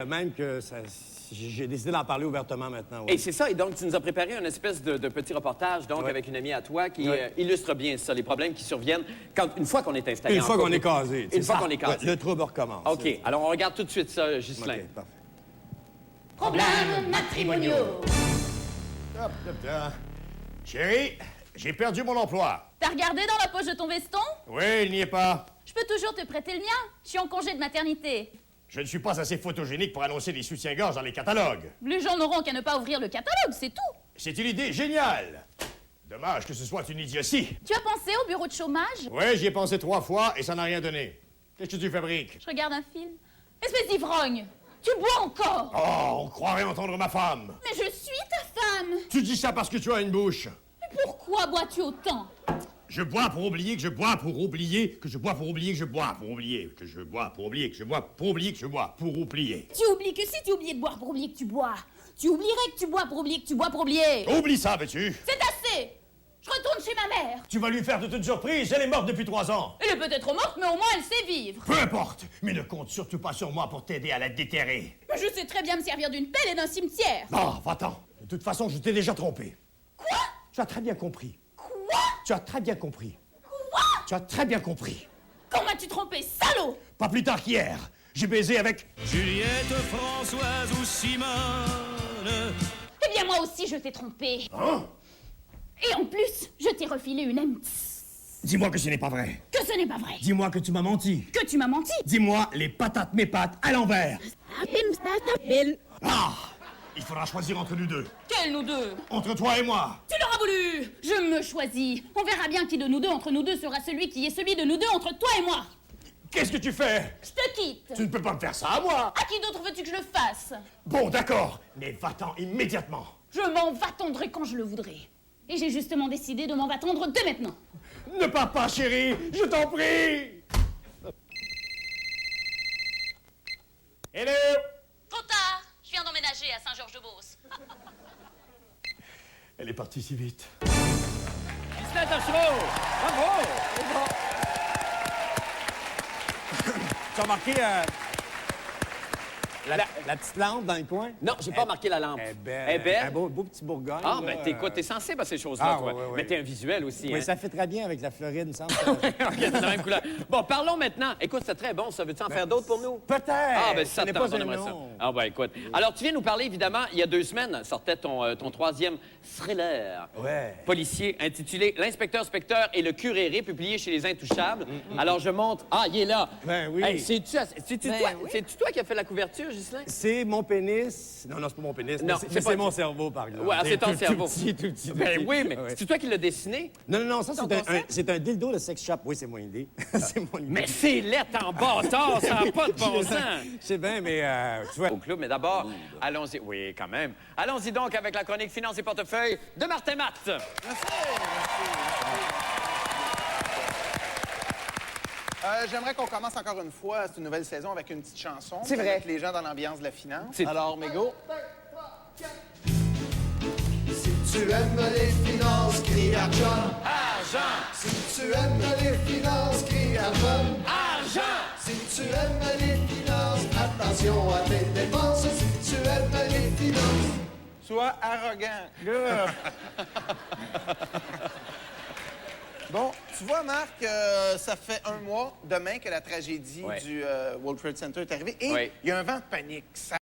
Même que j'ai décidé d'en parler ouvertement maintenant. Ouais. Et c'est ça, et donc tu nous as préparé une espèce de petit reportage donc avec une amie à toi qui illustre bien ça, les problèmes qui surviennent une fois qu'on est installé. Une fois qu'on est casé. Une fois qu'on est casé. Le trouble recommence. OK, alors on regarde tout de suite ça, Ghislain. OK, parfait. Problèmes matrimoniaux. Hop, hop, hop. Chérie, j'ai perdu mon emploi. T'as regardé dans la poche de ton veston? Oui, il n'y est pas. Je peux toujours te prêter le mien. Je suis en congé de maternité. Je ne suis pas assez photogénique pour annoncer des soutiens-gorge dans les catalogues. Les gens n'auront qu'à ne pas ouvrir le catalogue, c'est tout. C'est une idée géniale. Dommage que ce soit une idiotie. Tu as pensé au bureau de chômage? Oui, j'y ai pensé 3 fois et ça n'a rien donné. Qu'est-ce que tu fabriques? Je regarde un film. Espèce d'ivrogne. Tu bois encore? Oh, on croirait entendre ma femme. Mais je suis ta femme. Tu dis ça parce que tu as une bouche. Mais pourquoi bois-tu autant? Je bois pour oublier que je bois pour oublier que je bois pour oublier que je bois pour oublier que je bois pour oublier que je bois pour oublier que je bois pour oublier. Tu oublies que si tu oubliais de boire pour oublier que tu bois, tu oublierais que tu bois pour oublier que tu bois pour oublier. Oublie ça, veux-tu? C'est assez. Je retourne chez ma mère. Tu vas lui faire toute une surprise, elle est morte depuis 3 ans. Elle est peut-être morte, mais au moins elle sait vivre. Peu importe, mais ne compte surtout pas sur moi pour t'aider à la déterrer. Mais je sais très bien me servir d'une pelle et d'un cimetière. Ah, va-t'en. De toute façon, je t'ai déjà trompé. Quoi? Tu as très bien compris. Quoi? Tu as très bien compris. Quoi? Tu as très bien compris. Quand m'as-tu trompé, salaud? Pas plus tard qu'hier. J'ai baisé avec... Juliette, Françoise ou Simone. Eh bien, moi aussi, je t'ai trompé. Hein? Et en plus, je t'ai refilé une M. Dis-moi que ce n'est pas vrai. Que ce n'est pas vrai. Dis-moi que tu m'as menti. Que tu m'as menti. Dis-moi les patates mes pattes à l'envers. Ah! Il faudra choisir entre nous deux. Quels nous deux? Entre toi et moi. Tu l'auras voulu. Je me choisis. On verra bien qui de nous deux, entre nous deux, sera celui qui est celui de nous deux, entre toi et moi. Qu'est-ce que tu fais? Je te quitte. Tu ne peux pas me faire ça à moi. À qui d'autre veux-tu que je le fasse? Bon, d'accord. Mais va-t'en immédiatement. Je m'en va-tendrai quand je le voudrai. Et j'ai justement décidé de m'en va-tendre dès maintenant. Ne pars pas, chérie. Je t'en prie. Hello. Trop tard. Je viens d'emménager à Saint-Georges-de-Beauce. Elle est partie si vite. Ghislain Tachereau! Bravo! Tu as remarqué la petite lampe dans le coin? Non, j'ai pas remarqué la lampe. Elle est belle. Elle est belle? Un beau petit Bourgogne. Ah, là, ben t'es sensible à ces choses-là, Ah, toi. oui, oui, oui. Mais t'es un visuel aussi, Oui, hein? ça fait très bien avec la Floride, il me semble. OK, c'est la même couleur. Bon, parlons maintenant. Écoute, c'est très bon, ça. Veux-tu en faire d'autres pour nous? Peut-être. Ah, ben ça Ce n'est tente, pas on un aimerait ça. nom. Ah, ben écoute. Alors, tu viens nous parler, évidemment, il y a 2 semaines, sortait ton 3e thriller Ouais. policier intitulé L'inspecteur Specteur et le curé, publié chez Les Intouchables. Alors, je montre. Ah, il est là. Ben oui. Hey, c'est-tu toi qui as fait la couverture, Ghislain? C'est mon pénis. Non, c'est pas mon pénis. Non, mais c'est pas- c'est mon cerveau, par exemple. Ouais, c'est ton tout cerveau. Tout petit. Ben oui, mais Ouais. c'est toi qui l'as dessiné? Non, ça, Ton c'est concept? c'est un dildo de sex shop. Oui, c'est mon idée. C'est mon idée. Mais c'est lettre en bâtard, ça n'a pas de bon sens. Je sais bien, mais tu vois... Au club, mais d'abord, allons-y. Oui, quand même. Allons-y donc avec la chronique Finances et portefeuille de Martin Matt. J'aimerais qu'on commence encore une fois cette nouvelle saison avec une petite chanson. C'est vrai. Mettre les gens dans l'ambiance de la finance. C'est- Alors, Mégo. Si tu aimes les finances, crie argent. Argent! Si tu aimes les finances, crie argent. Argent! Si tu aimes les finances, attention à tes dépenses. Si tu aimes les finances. Sois arrogant. Bon, tu vois, Marc, ça fait 1 mois demain que la tragédie Ouais. du World Trade Center est arrivée et Ouais. il y a un vent de panique. Ça